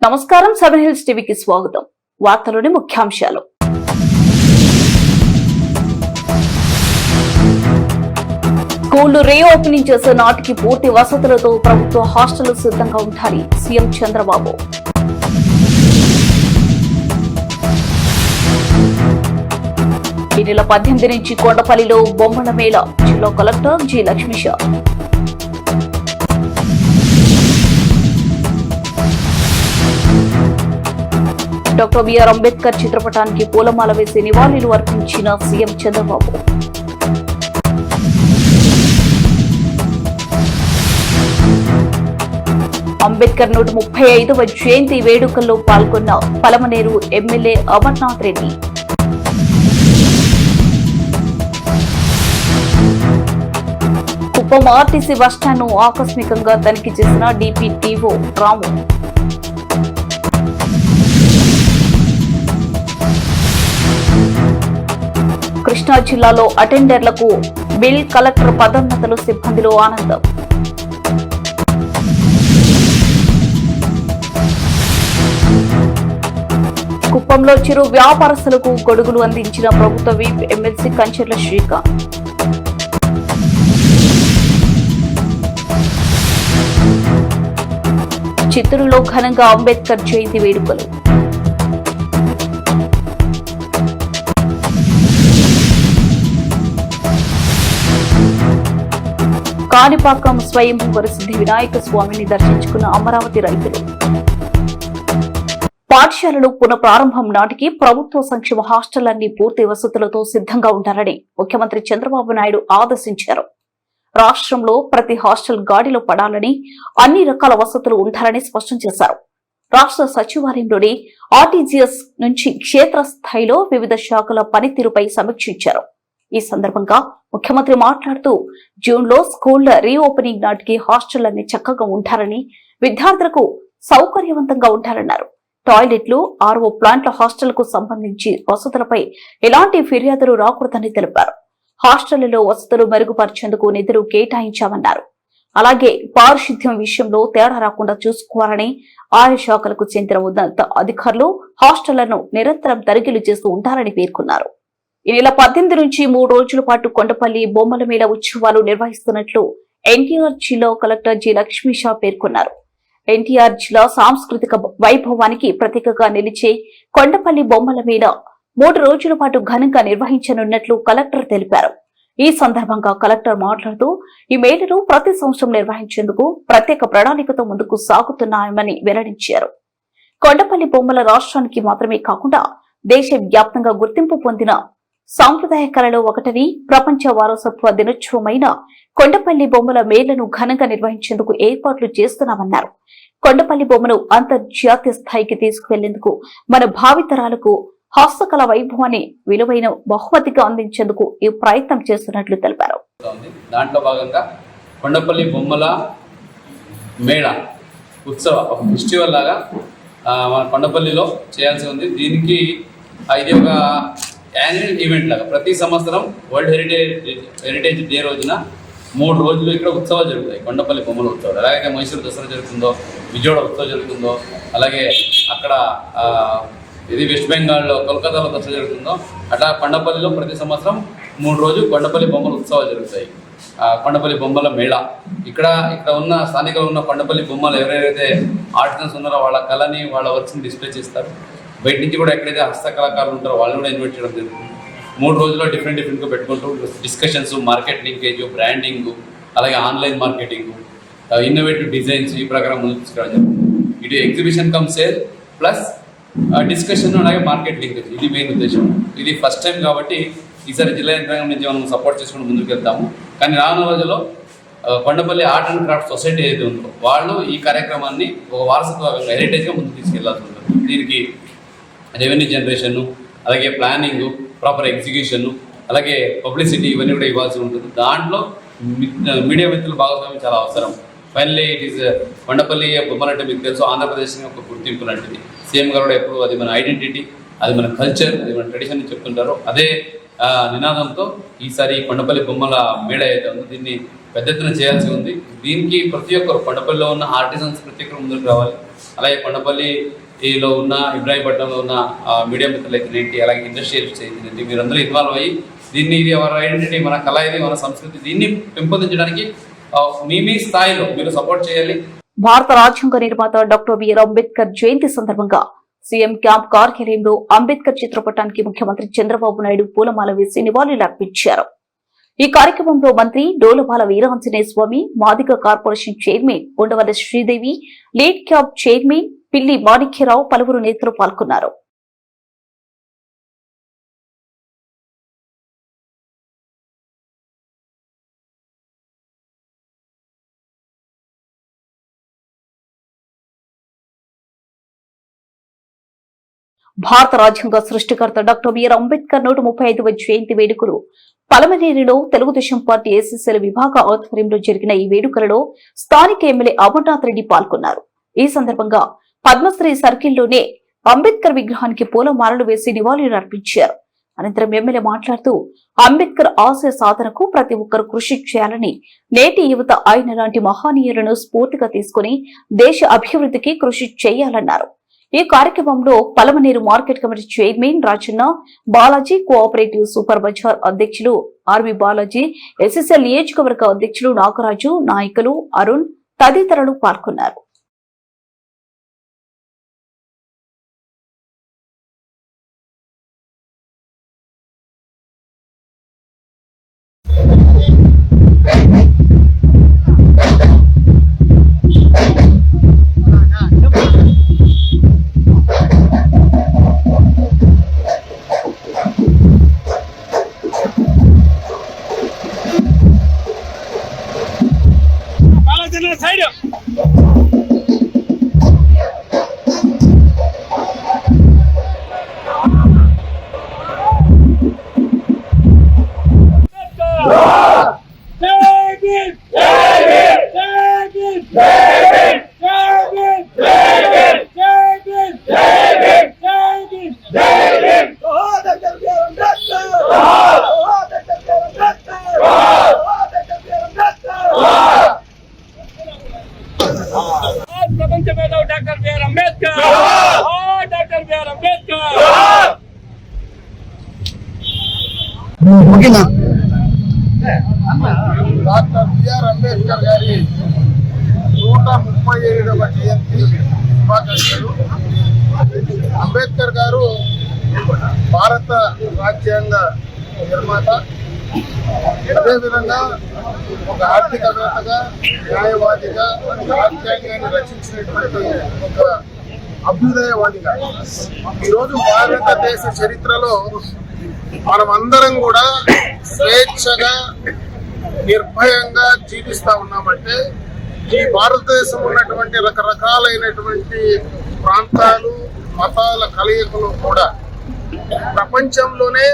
నమస్కారం, 7 హిల్స్ టీవీకి స్వాగతం. వార్తలోని ముఖ్యాంశాలు. స్కూళ్లు రీఓపెనింగ్ చేసే నాటికి పూర్తి వసతులతో ప్రభుత్వ హాస్టళ్లు సిద్ధంగా ఉంటాయి సీఎం చంద్రబాబు. ఈ నెల 18 నుంచి కొండపల్లిలో బొమ్మల మేళ. జిల్లా collector G Lakshmisha. Doctor BR Ambedkar చిత్రపటానికి పూలమాల వేసి నివాళులు అర్పించిన సీఎం చంద్రబాబు. అంబేద్కర్ 135వ జయంతి వేడుకల్లో పాల్గొన్న పలమనేరు ఎమ్మెల్యే అమర్నాథ్ రెడ్డి. కుప్పం ఆర్టీసీ బస్టాండ్ను ఆకస్మికంగా తనిఖీ చేసిన డిపిటిఓ రాము. కృష్ణా జిల్లాలో అటెండర్లకు బిల్ కలెక్టర్ పదోన్నతులు, సిబ్బందిలో ఆనందం. కుప్పంలో చిరు వ్యాపారస్తులకు గొడుగులు అందించిన ప్రభుత్వ విప్ ఎమ్మెల్సీ కంచెర్ల శ్రీకాంత్. చిత్తూరులో ఘనంగా అంబేద్కర్ జయంతి వేడుకలు. కాణిపాకం స్వయంభూ వరసిద్ధి వినాయక స్వామిని దర్శించుకున్న అమరావతి రైతులు. పాఠశాలలు పునఃప్రారంభం నాటికి ప్రభుత్వ సంక్షేమ హాస్టళ్లన్నీ పూర్తి వసతులతో సిద్ధంగా ఉండాలని ముఖ్యమంత్రి చంద్రబాబు నాయుడు ఆదేశించారు. రాష్ట్రంలో ప్రతి హాస్టల్ గాడిలో పడాలని, అన్ని రకాల వసతులు ఉండాలని స్పష్టం చేశారు. రాష్ట్ర సచివాలయంలోని ఆర్టీజీఎస్ నుంచి క్షేత్రస్థాయిలో వివిధ శాఖల పనితీరుపై సమీక్షించారు. ఈ సందర్భంగా ముఖ్యమంత్రి మాట్లాడుతూ, జూన్లో స్కూళ్ల రీఓపెనింగ్ నాటికి హాస్టళ్లన్నీ చక్కగా ఉంటారని, విద్యార్థులకు సౌకర్యవంతంగా ఉంటారన్నారు. టాయిలెట్లు, ఆర్ఓ ప్లాంట్ల హాస్టళ్లకు సంబంధించి వసతులపై ఎలాంటి ఫిర్యాదులు రాకూడదని తెలిపారు. హాస్టళ్లలో వసతులు మెరుగుపరిచేందుకు నిధులు కేటాయించామన్నారు. అలాగే పారిశుద్ధ్యం విషయంలో తేడా రాకుండా చూసుకోవాలని ఆయా శాఖలకు చెందిన ఉన్నత అధికారులు హాస్టళ్లను నిరంతరం తనిఖీలు చేస్తూ ఉంటారని పేర్కొన్నారు. ఈ నెల 18 నుంచి 3 రోజుల పాటు కొండపల్లి బొమ్మల మేళ ఉత్సవాలు నిర్వహిస్తున్నట్లు ఎన్టీఆర్ జిల్లా కలెక్టర్ జి లక్ష్మీషా పేర్కొన్నారు. ఎన్టీఆర్ జిల్లా సాంస్కృతిక వైభవానికి ప్రతీకగా నిలిచే కొండపల్లి బొమ్మల మేళ 3 రోజుల పాటు ఘనంగా నిర్వహించనున్నట్లు కలెక్టర్ తెలిపారు. ఈ సందర్భంగా కలెక్టర్ మాట్లాడుతూ, ఈ మేళను ప్రతి సంవత్సరం నిర్వహించేందుకు ప్రత్యేక ప్రణాళికతో ముందుకు సాగుతున్నామని వెల్లడించారు. కొండపల్లి బొమ్మల రాష్ట్రానికి మాత్రమే కాకుండా దేశవ్యాప్తంగా గుర్తింపు పొందిన సాంప్రదాయ కళలో ఒకటని, ప్రపంచ వారసత్వ దినోత్సవమైన కొండపల్లి బొమ్మల మేళను ఘనంగా నిర్వహించేందుకు ఏర్పాట్లు చేస్తున్నామన్నారు. కొండపల్లి బొమ్మను అంతర్జాతీయ స్థాయికి తీసుకువెళ్లేందుకు మన భావితరాలకు హస్తకళ వైభవాన్ని విలువైన బహుమతిగా అందించేందుకు ఈ ప్రయత్నం చేస్తున్నట్లు తెలిపారు. దాంట్లో భాగంగా కొండపల్లి బొమ్మల మేళ ఉత్సవ ఫెస్టివల్ లాగా మన కొండపల్లిలో చేయాల్సి ఉంది. దీనికి ఇది ఒక యాన్యువల్ ఈవెంట్ లాగా ప్రతి సంవత్సరం వరల్డ్ హెరిటేజ్ డే రోజున 3 రోజులు ఇక్కడ ఉత్సవాలు జరుగుతాయి. కొండపల్లి బొమ్మల ఉత్సవాలు అలాగే మైసూరు దసరా జరుగుతుందో, విజయవాడ ఉత్సవం జరుగుతుందో, అలాగే అక్కడ ఇది వెస్ట్ బెంగాల్లో కోల్కతాలో దసరా జరుగుతుందో, అట్లా కొండపల్లిలో ప్రతి సంవత్సరం 3 రోజులు కొండపల్లి బొమ్మల ఉత్సవాలు జరుగుతాయి. కొండపల్లి బొమ్మల మేళ ఇక్కడ ఉన్న స్థానికంగా ఉన్న కొండపల్లి బొమ్మలు ఎవరైతే ఆర్టిజన్స్ ఉన్నారో వాళ్ళ కళని, వాళ్ళ వర్క్స్ని డిస్ప్లే చేస్తారు. బయట నుంచి కూడా ఎక్కడైతే హస్తకళాకారులు ఉంటారో వాళ్ళని కూడా ఇన్వైట్ చేయడం జరుగుతుంది. 3 రోజుల్లో డిఫరెంట్గా పెట్టుకుంటూ డిస్కషన్స్, మార్కెట్ లింకేజ్, బ్రాండింగ్, అలాగే ఆన్లైన్ మార్కెటింగ్, ఇన్నోవేటివ్ డిజైన్స్ ఈ ప్రకారం ముందుకు తీసుకురావడం జరుగుతుంది. ఇటు exhibition come sale plus discussion, అలాగే మార్కెట్ లింకేజ్, ఇది మెయిన్ ఉద్దేశం. ఇది ఫస్ట్ టైం కాబట్టి ఈసారి జిల్లా యంత్రాంగం నుంచి మనం సపోర్ట్ చేసుకుని ముందుకు వెళ్తాము. కానీ రానున్న రోజుల్లో Kondapalli art and craft society ఏదైతే ఉందో వాళ్ళు ఈ కార్యక్రమాన్ని ఒక వారసత్వంగా హెరిటేజ్గా ముందుకు తీసుకెళ్లాల్సి ఉంటుంది. దీనికి రెవెన్యూ జనరేషను, అలాగే ప్లానింగ్, ప్రాపర్ ఎగ్జిక్యూషను, అలాగే పబ్లిసిటీ ఇవన్నీ కూడా ఇవ్వాల్సి ఉంటుంది. దాంట్లో మీడియా మిత్రులు భాగస్వామ్యం చాలా అవసరం. ఫైనల్లీ ఇట్ ఈస్ కొండపల్లి బొమ్మలంటే మీకు తెలుసు ఆంధ్రప్రదేశ్ ఒక గుర్తింపు లాంటిది. సీఎం గారు కూడా ఎప్పుడు అది మన ఐడెంటిటీ, అది మన కల్చర్, అది మన ట్రెడిషన్ అని చెప్తుంటారు. అదే నినాదంతో ఈసారి కొండపల్లి బొమ్మల మేళ అయితే ఉందో దీన్ని పెద్ద ఎత్తున చేయాల్సి ఉంది. దీనికి ప్రతి ఒక్కరు కొండపల్లిలో ఉన్న ఆర్టిజన్స్ ప్రతి ఒక్కరు ముందుకు రావాలి. అలాగే కొండపల్లిలో ఉన్న ఇబ్రాహీంపట్నంలో ఉన్న మీడియా మిత్రులు అయితేనేంటి, అలాగే ఇండస్ట్రియలిస్ట్ అయితేనేంటి, మీరందరూ ఇన్వాల్వ్ అయ్యి దీన్ని, ఇది మన ఐడెంటిటీ, మన కళ, ఇది మన సంస్కృతి, దీన్ని పెంపొందించడానికి మీ స్థాయిలో మీరు సపోర్ట్ చేయాలి. భారత రాజ్యాంగ నిర్మాత డాక్టర్ బిఆర్ అంబేద్కర్ జయంతి సందర్భంగా సీఎం క్యాంప్ కార్యాలయంలో అంబేద్కర్ చిత్రపటానికి ముఖ్యమంత్రి చంద్రబాబు నాయుడు పూలమాల వేసి నివాళులర్పించారు. ఈ కార్యక్రమంలో మంత్రి Dolabala Veeranjaneya Swamy, Madiga corporation chairman Undavalli Sridevi, LIDCAP chairman Pilli Manikyarao, పలువురు నేతలు పాల్గొన్నారు. భారత రాజ్యాంగ సృష్టికర్త డాక్టర్ బిఆర్ అంబేద్కర్ 135వ జయంతి వేడుకలు పలమనేరులో తెలుగుదేశం పార్టీ ఎస్ఎస్ఎల్ విభాగ ఆధ్వర్యంలో జరిగిన ఈ వేడుకలలో స్థానిక ఎమ్మెల్యే అమర్నాథ్ రెడ్డి పాల్గొన్నారు. ఈ సందర్భంగా పద్మశ్రీ సర్కిల్లోనే అంబేద్కర్ విగ్రహానికి పూలమాలలు వేసి నివాళులు అర్పించారు. అనంతరం ఎమ్మెల్యే మాట్లాడుతూ అంబేద్కర్ ఆశయ సాధనకు ప్రతి ఒక్కరూ కృషి చేయాలని, నేటి యువత ఆయన లాంటి మహనీయులను స్ఫూర్తిగా తీసుకుని దేశ అభివృద్ధికి కృషి చేయాలన్నారు. ఈ కార్యక్రమంలో Palamaneru market committee chairman Rajanna, Balaji cooperative super bazaar అధ్యక్షులు ఆర్వి బాలాజీ, ఎస్ఎస్ఎల్ నియోజకవర్గ అధ్యక్షులు నాగరాజు, నాయకులు అరుణ్ తదితరులు పాల్గొన్నారు. ప్రపంచ మేధావి doctor BR Ambedkar, doctor BR Ambedkar. Doctor BR Ambedkar గారి 137వ జయంతి శుభాకాంక్షలు. అంబేద్కర్ గారు భారత రాజ్యాంగ నిర్మాత, అదేవిధంగా ఒక ఆర్థికవేత్తగా, న్యాయవాదిగా, రాజ్యాంగాన్ని రచించినటువంటి ఒక అభ్యుదయవాదిగా ఈరోజు భారతదేశ చరిత్రలో మనమందరం కూడా స్వేచ్ఛగా, నిర్భయంగా జీవిస్తా ఉన్నామంటే ఈ భారతదేశం ఉన్నటువంటి రకరకాలైనటువంటి ప్రాంతాలు, మతాల కలయికలు కూడా ప్రపంచంలోనే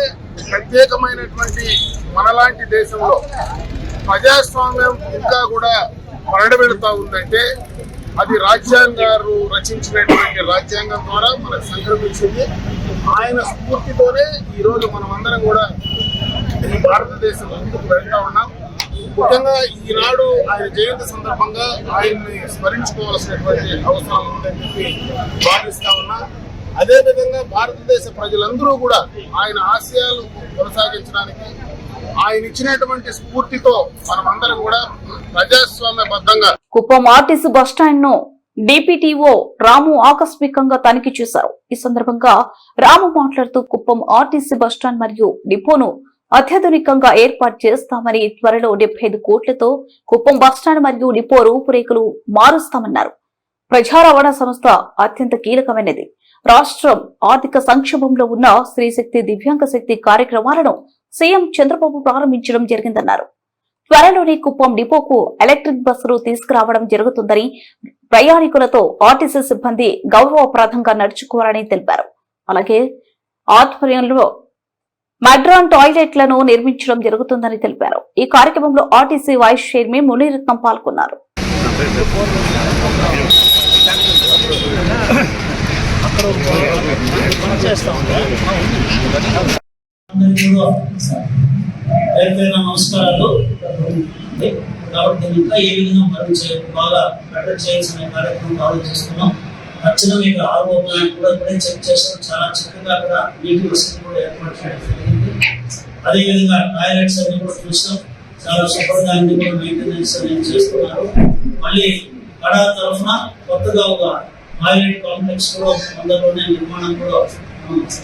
ప్రత్యేకమైనటువంటి మనలాంటి దేశంలో ప్రజాస్వామ్యం ఇంకా కూడా మరడబెడుతూ ఉందంటే అది రాజ్యాంగారు రచించినటువంటి రాజ్యాంగం ద్వారా మనకు సంక్రమించింది. ఆయన స్ఫూర్తితోనే ఈరోజు మనం అందరం కూడా ఈ భారతదేశం ముందుకు వెళ్తా ఉన్నాం. ముఖ్యంగా ఈనాడు ఆయన జయంతి సందర్భంగా ఆయన్ని స్మరించుకోవాల్సినటువంటి అవసరం ఉందని చెప్పి భావిస్తా ఉన్నా. అదేవిధంగా భారతదేశ ప్రజలందరూ కూడా ఆయన ఆశయాలు కొనసాగించడానికి, ఆయన ఇచ్చినటువంటి స్ఫూర్తితో మనమందరం కూడా ప్రజాస్వామ్యబద్ధంగా. కుప్పం ఆర్టీసీ బస్టాండ్ ను డిపిటిఓ రాము ఆకస్మికంగా తనిఖీ చేశారు. ఈ సందర్భంగా రాము మాట్లాడుతూ కుప్పం ఆర్టీసీ బస్టాండ్ మరియు డిపోను అత్యాధునికంగా ఏర్పాటు చేస్తామని, త్వరలో 75 కోట్లతో కుప్పం బస్టాండ్ మరియు డిపో రూపురేఖలు మారుస్తామన్నారు. ప్రజా రవాణా సంస్థ అత్యంత కీలకమైనది. రాష్ట్రం ఆర్థిక సంక్షోభంలో ఉన్న స్త్రీశక్తి, దివ్యాంగ శక్తి కార్యక్రమాలను సీఎం చంద్రబాబు ప్రారంభించడం జరిగిందన్నారు. త్వరలోనే కుప్పం డిపోకు ఎలక్ట్రిక్ బస్సులు తీసుకురావడం జరుగుతుందని, ప్రయాణికులతో ఆర్టీసీ సిబ్బంది గౌరవప్రదంగా నడుచుకోవాలని తెలిపారు. అలాగే ఆధ్వర్యంలో మడ్రాన్ టాయిలెట్లను నిర్మించడం జరుగుతుందని తెలిపారు. ఈ కార్యక్రమంలో ఆర్టీసీ వైస్ చైర్మన్ మునిరత్నం పాల్గొన్నారు. నమస్కారాలు. కాబట్టి ఇంకా ఏ విధంగా మనం బాగా బెటర్ చేయాల్సిన కార్యక్రమం ఆలోచిస్తున్నాం. నచ్చిన మీకు ఆర్ఓ ప్లాంట్ కూడా ఇప్పుడే చెక్ చేస్తాం. చాలా చక్కగా అక్కడ నీటి వసతి కూడా ఏర్పాటు చేయడం జరిగింది. అదేవిధంగా టాయిలెట్స్ అన్ని కూడా చూస్తాం, చాలా శుభ్రంగా అన్ని కూడా మెయింటెనెన్స్ అనేది చేస్తున్నారు. మళ్ళీ కడా తరఫున కొత్తగా ఒక టాయిలెట్ కాంప్లెక్స్ కూడా అందులోనే నిర్మాణం కూడా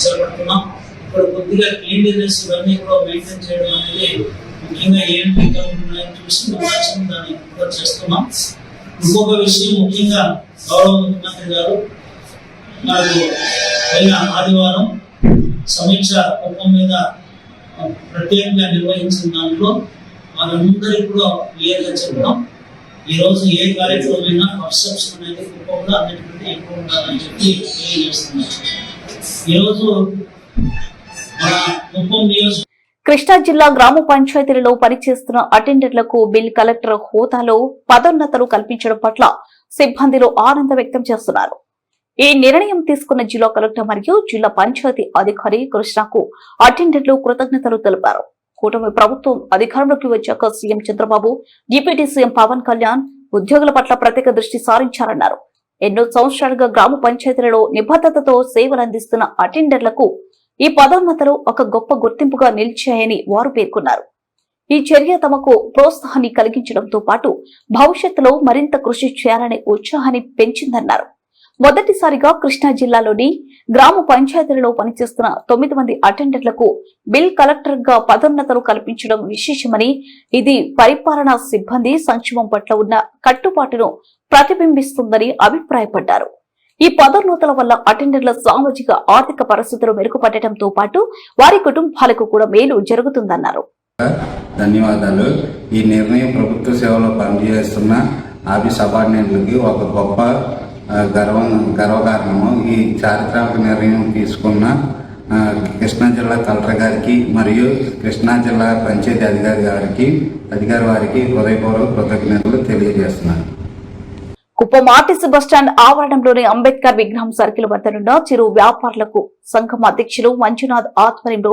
చేపడుతున్నాం. ఇప్పుడు కొద్దిగా క్లీన్లీనెస్ ఇవన్నీ కూడా మెయింటైన్ చేయడం అనేది ముఖ్యంగా ఏం ఉన్నాయని చూసి దాన్ని కూడా చేస్తున్నాం. ఇంకొక విషయం ముఖ్యంగా గౌరవ ముఖ్యమంత్రి గారు నాకు అయిన ఆదివారం సమీక్ష కుప్పం మీద ప్రత్యేకంగా నిర్వహించిన దాంట్లో వాళ్ళందరికీ కూడా క్లియర్గా చెప్పడం, ఈ రోజు ఏ కార్యక్రమమైనా పర్సెప్షన్ అనేది కుప్పంలో అన్నిటికంటే ఎక్కువ ఉండాలని చెప్పి తెలియజేస్తున్నారు. ఈరోజు మన కుప్పం నియోజక కృష్ణా జిల్లా గ్రామ పంచాయతీలలో పనిచేస్తున్న అటెండర్లకు బిల్ కలెక్టర్ హోదాలో పదోన్నతులు కల్పించడం పట్ల సిబ్బందిలో ఆనందం వ్యక్తం చేస్తున్నారు. ఈ నిర్ణయం తీసుకున్న జిల్లా కలెక్టర్ మరియు జిల్లా పంచాయతీ అధికారి కృష్ణకు అటెండర్లు కృతజ్ఞతలు తెలిపారు. కూటమి ప్రభుత్వం అధికారంలోకి వచ్చాక CM Chandrababu, deputy CM Pavan Kalyan ఉద్యోగుల పట్ల ప్రత్యేక దృష్టి సారించారన్నారు. ఎన్నో సంవత్సరాలుగా గ్రామ పంచాయతీలలో నిబద్ధతతో సేవలందిస్తున్న అటెండర్లకు ఈ పదోన్నతులు ఒక గొప్ప గుర్తింపుగా నిలిచాయని వారు పేర్కొన్నారు. ఈ చర్య తమకు ప్రోత్సాహాన్ని కలిగించడంతో పాటు భవిష్యత్తులో మరింత కృషి చేయాలనే ఉత్సాహాన్ని పెంచిందన్నారు. మొదటిసారిగా కృష్ణా జిల్లాలోని గ్రామ పంచాయతీలలో పనిచేస్తున్న 9 మంది అటెండర్లకు బిల్ కలెక్టర్ గా పదోన్నతులు కల్పించడం విశేషమని, ఇది పరిపాలనా సిబ్బంది సంక్షేమం పట్ల ఉన్న కట్టుబాటును ప్రతిబింబిస్తుందని అభిప్రాయపడ్డారు. ఈ పదోన్నతుల వల్ల అటెండర్ల సామాజిక ఆర్థిక పరిస్థితులు మెరుగుపడటంతో పాటు వారి కుటుంబాలకు కూడా మేలు జరుగుతుందన్నారు. ధన్యవాదాలు. ఈ నిర్ణయం ప్రభుత్వ సేవలో పనిచేస్తున్న ఆఫీస్ సబార్డినేట్లకి ఒక గొప్ప గర్వకారణము. ఈ చారిత్రక నిర్ణయం తీసుకున్న కృష్ణా జిల్లా కలెక్టర్ గారికి మరియు కృష్ణా జిల్లా పంచాయతీ అధికారి వారికి హృదయపూర్వక కృతజ్ఞతలు తెలియజేస్తున్నాను. కుప్పం ఆర్టీసీ బస్టాండ్ ఆవరణంలోని అంబేద్కర్ విగ్రహం సర్కిల్ వద్దనున్న చిరు వ్యాపారులకు సంఘం అధ్యక్షులు మంజునాథ్ ఆధ్వర్యంలో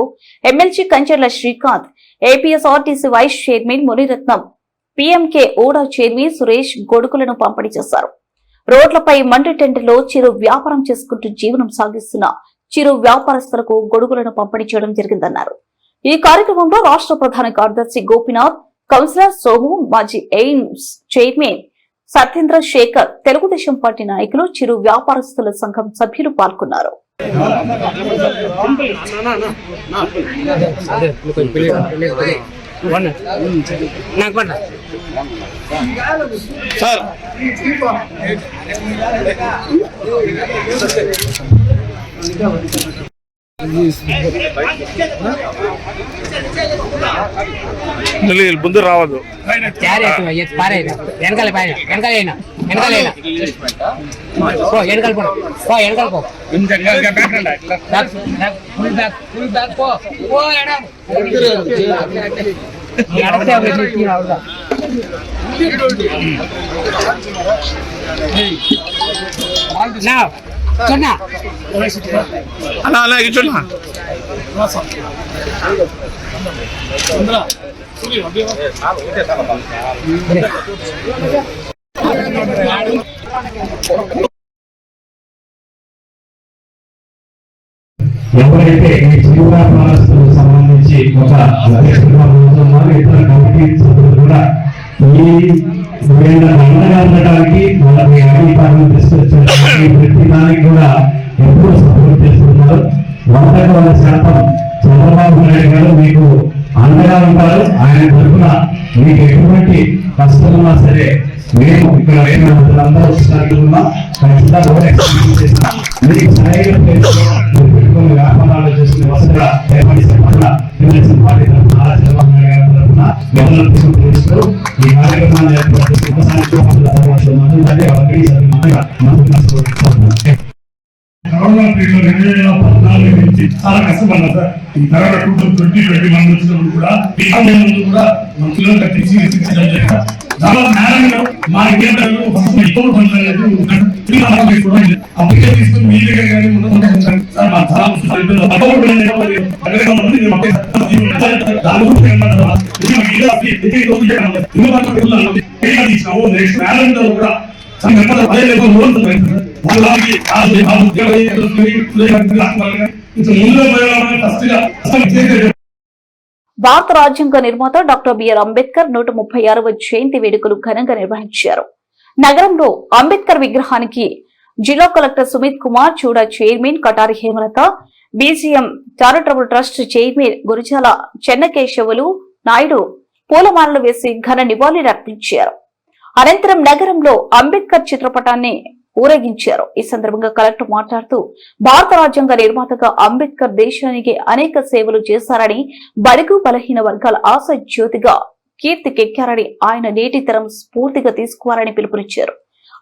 MLC Kancherla Srikanth, APSRTC vice chairman Muniratnam, PMK ఓడా చైర్మన్ సురేష్ గొడుగులను పంపిణీ చేశారు. రోడ్లపై మండి టెండర్లో చిరు వ్యాపారం చేసుకుంటూ జీవనం సాగిస్తున్న చిరు వ్యాపారస్తులకు గొడుగులను పంపిణీ చేయడం జరిగిందన్నారు. ఈ కార్యక్రమంలో రాష్ట్ర ప్రధాన కార్యదర్శి గోపీనాథ్, కౌన్సిలర్ సోము, మాజీ AIIMS chairman Satyendra Shekhar, Telugu Desam party నాయకులు, చిరు వ్యాపారస్తుల సంఘం సభ్యులు పాల్గొన్నారు. ముందు రావద్దు. అలా కూర్చోన్నా ఎవరైతే ఈ చిరు వ్యాపారస్తులకు సంబంధించి ఒక అధ్యక్షులుగా ఉంటున్నారు, ఇతర కమిటీ సభ్యులు కూడా ఈ అండగా ఉండడానికి వాళ్ళకి అధికారులు తీసుకొచ్చడానికి ప్రతి దానికి కూడా ఎప్పుడూ సపోర్ట్ చేస్తున్నారు. 100% చంద్రబాబు నాయుడు గారు మీకు అండగా ఉంటారు. ఆయన తరఫున మీకు ఎటువంటి కష్టమున్నా సరే మేము ఇక్కడ అందరూ ఖచ్చితంగా మీకు సరైన పెట్టుకుని వ్యాపారాలు చేసుకునే వసతిగా ఏర్పడిస్తే పట్ల తెలుగుదేశం పార్టీ తరఫున చంద్రబాబు నాయుడు గారి తరఫున ఎవరు తీసుకుంటూ ఈ కార్యక్రమాన్ని ఏర్పాటు కరోనా పీరియడ్ 2014 నుంచి చాలా కష్టపడ్డా సార్. ఈ కరోనా 2020 వచ్చినప్పుడు కూడా మంత్రులు కట్టించి చాలా నేరంగా మాకేంటారు అప్పటికే తీసుకుని మీ దగ్గర కానీ కూడా వాళ్ళకి భారత రాజ్యాంగ నిర్మాత డాక్టర్ బిఆర్ అంబేద్కర్ 136వ జయంతి వేడుకలు ఘనంగా నిర్వహించారు. నగరంలో అంబేద్కర్ విగ్రహానికి జిల్లా కలెక్టర్ సుమిత్ కుమార్, చూడా chairman Katari Hemalatha, BGM charitable trust chairman Gurazala Chennakesavulu Naidu పూలమాలలు వేసి ఘన నివాళులర్పించారు. అనంతరం నగరంలో అంబేద్కర్ చిత్రపటాన్ని ఊరేగించారు. ఈ సందర్భంగా కలెక్టర్ మాట్లాడుతూ భారత రాజ్యాంగ నిర్మాతగా అంబేద్కర్ దేశానికి అనేక సేవలు చేశారని, బడుగు బలహీన వర్గాల ఆశ జ్యోతిగా కీర్తికెక్కారని, ఆయన నేటి తరం స్ఫూర్తిగా తీసుకోవాలని పిలుపునిచ్చారు.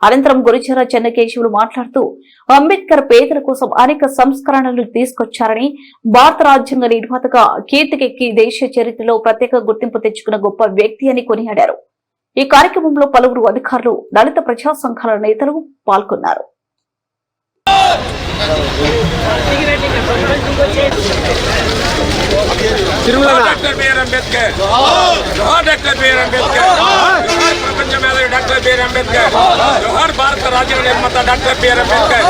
అనంతరం గురిజాల చెన్నకేశవులు మాట్లాడుతూ అంబేద్కర్ పేదల కోసం అనేక సంస్కరణలు తీసుకొచ్చారని, భారత రాజ్యాంగ నిర్మాతగా కీర్తికెక్కి దేశ చరిత్రలో ప్రత్యేక గుర్తింపు తెచ్చుకున్న గొప్ప వ్యక్తి అని కొనియాడారు. ఈ కార్యక్రమంలో పలువురు అధికారులు, దళిత ప్రజా సంఘాల నేతలు పాల్గొన్నారు. Doctor BR Ambedkar, doctor BR Ambedkar, ప్రపంచ మేధావి డాక్టర్ బిఆర్ అంబేద్కర్, జోహార్ భారత రాజ్యాంగ నిర్మాత డాక్టర్ బిఆర్ అంబేద్కర్.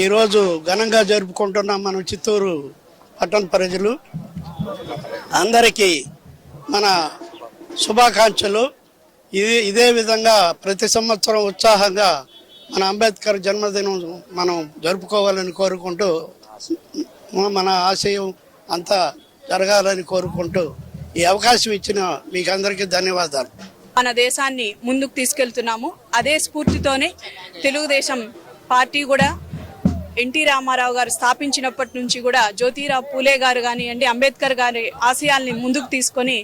ఈరోజు ఘనంగా జరుపుకుంటున్నాం మనం చిత్తూరు పట్టణ ప్రజలు అందరికీ మన శుభాకాంక్షలు. ఇదే విధంగా ప్రతి సంవత్సరం ఉత్సాహంగా మన అంబేద్కర్ జన్మదినం మనం జరుపుకోవాలని కోరుకుంటూ, మన ఆశయం అంతా జరగాలని కోరుకుంటూ ఈ అవకాశం ఇచ్చిన మీకు అందరికీ ధన్యవాదాలు. మన దేశాన్ని ముందుకు తీసుకెళ్తున్నాము. అదే స్ఫూర్తితోనే తెలుగుదేశం పార్టీ కూడా ఎన్టీ రామారావు గారు స్థాపించినప్పటి నుంచి కూడా జ్యోతిరావు పూలే గారు కానివ్వండి, అంబేద్కర్ గారి ఆశయాల్ని ముందుకు తీసుకొని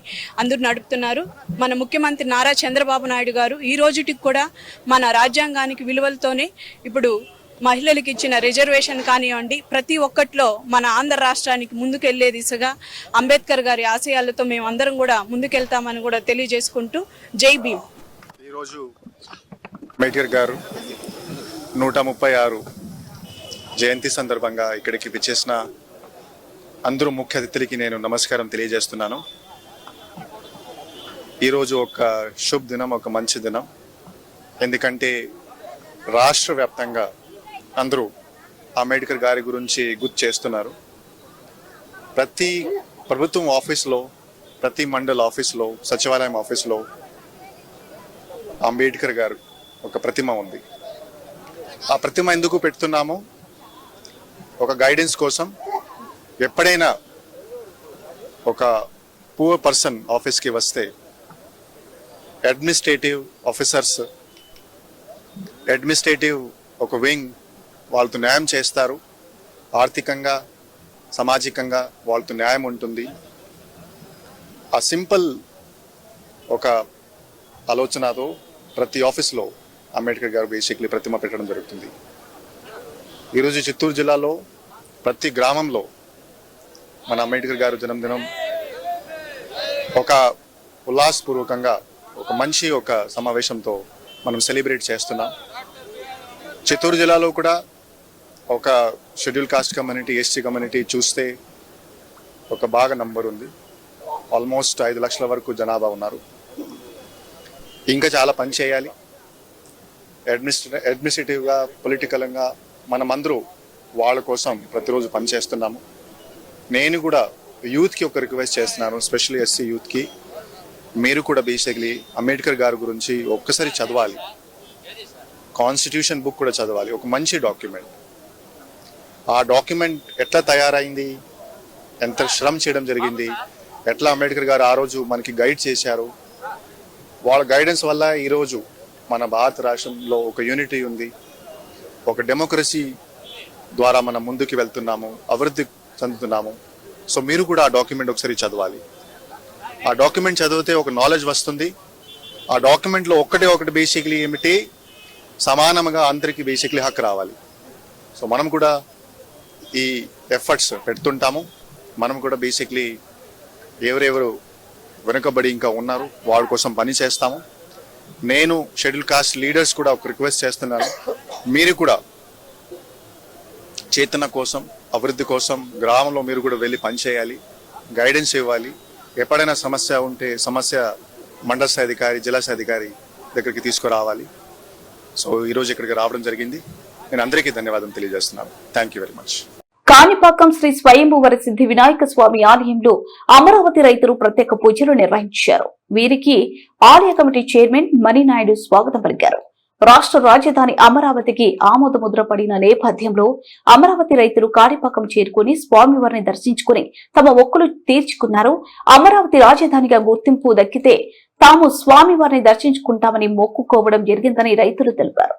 అందరూ నడుపుతున్నారు. మన ముఖ్యమంత్రి నారా చంద్రబాబు నాయుడు గారు ఈ రోజుటికి కూడా మన రాజ్యాంగానికి విలువలతోనే ఇప్పుడు మహిళలకు ఇచ్చిన రిజర్వేషన్ కానివ్వండి, ప్రతి ఒక్కట్లో మన ఆంధ్ర రాష్ట్రానికి ముందుకెళ్లే దిశగా అంబేద్కర్ గారి ఆశయాలతో మేము అందరం కూడా ముందుకెళ్తామని కూడా తెలియజేసుకుంటూ జై భీమ్. ఈరోజు అంబేద్కర్ గారు 136 జయంతి సందర్భంగా ఇక్కడికి విచ్చేసిన అందరూ ముఖ్య అతిథులకి నేను నమస్కారం తెలియజేస్తున్నాను. ఈరోజు ఒక శుభ దినం, ఒక మంచి దినం. ఎందుకంటే రాష్ట్ర వ్యాప్తంగా అందరూ అంబేద్కర్ గారి గురించి గుర్తు చేస్తున్నారు. ప్రతి ప్రభుత్వం ఆఫీస్లో, ప్రతి మండల ఆఫీస్లో, సచివాలయం ఆఫీస్లో అంబేద్కర్ గారు ఒక ప్రతిమ ఉంది. ఆ ప్రతిమ ఎందుకు పెడుతున్నాము? ఒక గైడెన్స్ కోసం. ఎప్పుడైనా ఒక పూర్ పర్సన్ ఆఫీస్కి వస్తే అడ్మినిస్ట్రేటివ్ ఆఫీసర్స్, అడ్మినిస్ట్రేటివ్ ఒక వింగ్ వాళ్ళతో న్యాయం చేస్తారు. ఆర్థికంగా, సామాజికంగా వాళ్ళతో న్యాయం ఉంటుంది. ఆ సింపుల్ ఒక ఆలోచనతో ప్రతి ఆఫీస్లో అంబేద్కర్ గారు బేసిక్లీ ప్రతిమ పెట్టడం జరుగుతుంది. ఈరోజు చిత్తూరు జిల్లాలో ప్రతి గ్రామంలో మన అంబేద్కర్ గారు జన్మదినం ఒక ఉల్లాసపూర్వకంగా, ఒక మంచి ఒక సమావేశంతో మనం సెలబ్రేట్ చేస్తున్నాం. చిత్తూరు జిల్లాలో కూడా ఒక schedule caste community, ST community చూస్తే ఒక బాగా నంబర్ ఉంది. ఆల్మోస్ట్ 5 లక్షల వరకు జనాభా ఉన్నారు. ఇంకా చాలా పని చేయాలి. అడ్మినిస్ట్రేటివ్గా, పొలిటికల్గా మనమందరూ వాళ్ళ కోసం ప్రతిరోజు పనిచేస్తున్నాము. నేను కూడా యూత్కి ఒక రిక్వెస్ట్ చేస్తున్నాను, స్పెషల్లీ ఎస్సీ యూత్కి. మీరు కూడా బేసిక్లీ అంబేద్కర్ గారి గురించి ఒక్కసారి చదవాలి. కాన్స్టిట్యూషన్ బుక్ కూడా చదవాలి. ఒక మంచి డాక్యుమెంట్. ఆ డాక్యుమెంట్ ఎట్లా తయారైంది, ఎంత శ్రమ చేయడం జరిగింది, ఎట్లా అంబేద్కర్ గారు ఆ రోజు మనకి గైడ్ చేశారు. వాళ్ళ గైడెన్స్ వల్ల ఈరోజు మన భారత రాష్ట్రంలో ఒక యూనిటీ ఉంది. ఒక డెమోక్రసీ ద్వారా మనం ముందుకు వెళ్తున్నాము, అభివృద్ధి చెందుతున్నాము. సో మీరు కూడా ఆ డాక్యుమెంట్ ఒకసారి చదవాలి. ఆ డాక్యుమెంట్ చదివితే ఒక నాలెడ్జ్ వస్తుంది. ఆ డాక్యుమెంట్లో ఒకటి బేసిక్లీ ఏమిటి, సమానంగా అందరికీ బేసిక్లీ హక్కు రావాలి. సో మనం కూడా ఈ ఎఫర్ట్స్ పెడుతుంటాము. మనం కూడా బేసిక్లీ ఎవరెవరు వెనుకబడి ఇంకా ఉన్నారు, వాళ్ళ కోసం పని చేస్తాము. నేను షెడ్యూల్ కాస్ట్ లీడర్స్ కూడా ఒక రిక్వెస్ట్ చేస్తున్నాను, మీరు కూడా చేతన కోసం, అభివృద్ధి కోసం గ్రామంలో మీరు కూడా వెళ్ళి పనిచేయాలి, గైడెన్స్ ఇవ్వాలి. ఎప్పుడైనా సమస్య ఉంటే సమస్య మండల స్థాయి అధికారి, జిల్లా స్థాయి అధికారి దగ్గరికి తీసుకురావాలి. సో ఈరోజు ఇక్కడికి రావడం జరిగింది. నేను అందరికీ ధన్యవాదం తెలియజేస్తున్నాను. Thank you very much. Kanipakam Sri స్వయంభువర సిద్ధి వినాయక స్వామి ఆలయంలో అమరావతి రైతులు ప్రత్యేక పూజలు నిర్వహించారు. వీరికి ఆలయ కమిటీ చైర్మన్ మణినాయుడు స్వాగతం పలికారు. రాష్ట్ర రాజధాని అమరావతికి ఆమోద ముద్ర పడిన నేపథ్యంలో అమరావతి రైతులు కాణిపాకం చేరుకుని స్వామివారిని దర్శించుకుని తమ మొక్కులు తీర్చుకున్నారు. అమరావతి రాజధానిగా గుర్తింపు దక్కితే తాము స్వామివారిని దర్శించుకుంటామని మొక్కుకోవడం జరిగిందని రైతులు తెలిపారు.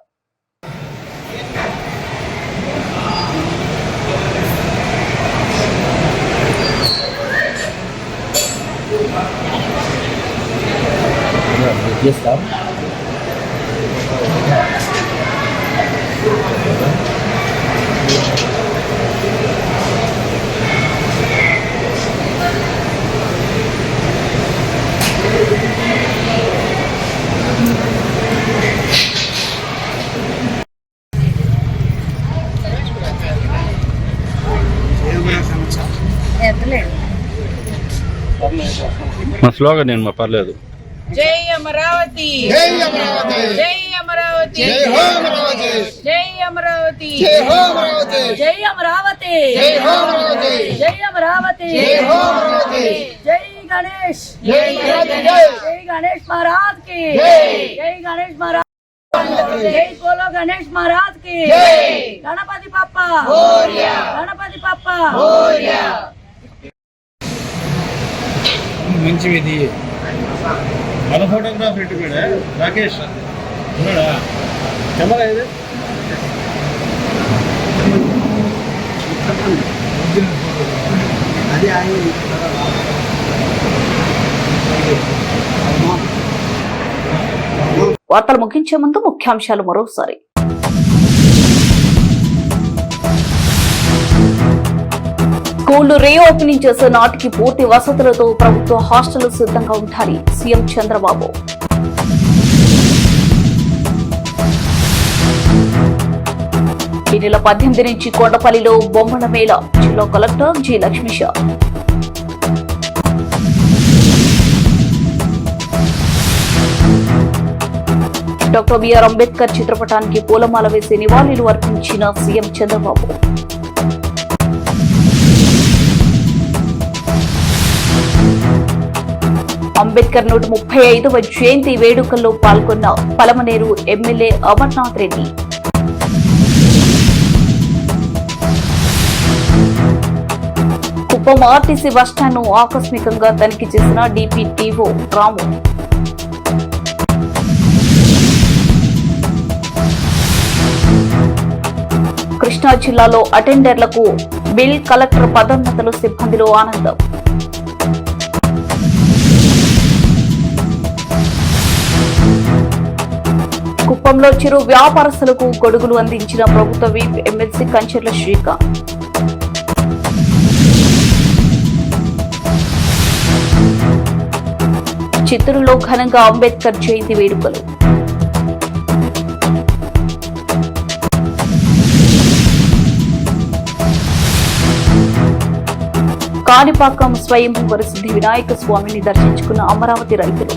మా స్లోగన్ నేను మా పర్లేదు. జై అమరావతి, జై అమరావతి, జై అమరావతి, జై హో అమరావతి, జై అమరావతి, జై హో అమరావతి, జై అమరావతి, జై హో అమరావతి, జై అమరావతి, జై హో అమరావతి, జై గణేష్, జై గణేష్, జై గణేష్ మహారాజ్ కి, జై గణేష్ మహారాజ్, జై బోలో గణేష్ మహారాజ్ కి, గణపతి పప్ప, గణపతి పప్ప. మంచిది. మన ఫోటోగ్రాఫర్ ఇటు కూడా రాకేష్ ఉన్నాడా? కెమెరా ఇది అది వార్తలు ముగించే ముందు ముఖ్యాంశాలు మరోసారి. స్కూళ్లు రీఓపెనింగ్ చేసే నాటికి పూర్తి వసతులతో ప్రభుత్వ హాస్టళ్లు సిద్ధంగా ఉండాలి సీఎం చంద్రబాబు. ఈ నెల 18 నుంచి కొండపల్లిలో బొమ్మల మేళ, జిల్లా collector G Lakshmisha. Doctor BR Ambedkar చిత్రపటానికి పూలమాల వేసి నివాళులు అర్పించిన సీఎం చంద్రబాబు. అంబేద్కర్ 135వ జయంతి వేడుకల్లో పాల్గొన్న Palamaneru MLA Amarnath Reddy. Kuppam RTC bus stand ను ఆకస్మికంగా తనిఖీ చేసిన డిపిటిఓ రాము. కృష్ణా జిల్లాలో అటెండర్లకు బిల్ కలెక్టర్ పదోన్నతులు, సిబ్బందిలో ఆనందం. కుప్పంలో చిరు వ్యాపారస్తులకు గొడుగులు అందించిన ప్రభుత్వ విప్ ఎమ్మెల్సీ కంచెర్ల శ్రీకాంత్. చిత్తూరులో ఘనంగా అంబేద్కర్ జయంతి వేడుకలు. కాణిపాకం స్వయంభువర సిద్ధి వినాయక స్వామిని దర్శించుకున్న అమరావతి రైతులు.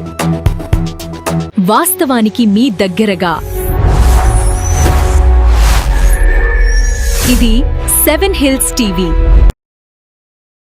వాస్తవానికి మీ దగ్గరగా ఇది 7 హిల్స్ టీవీ.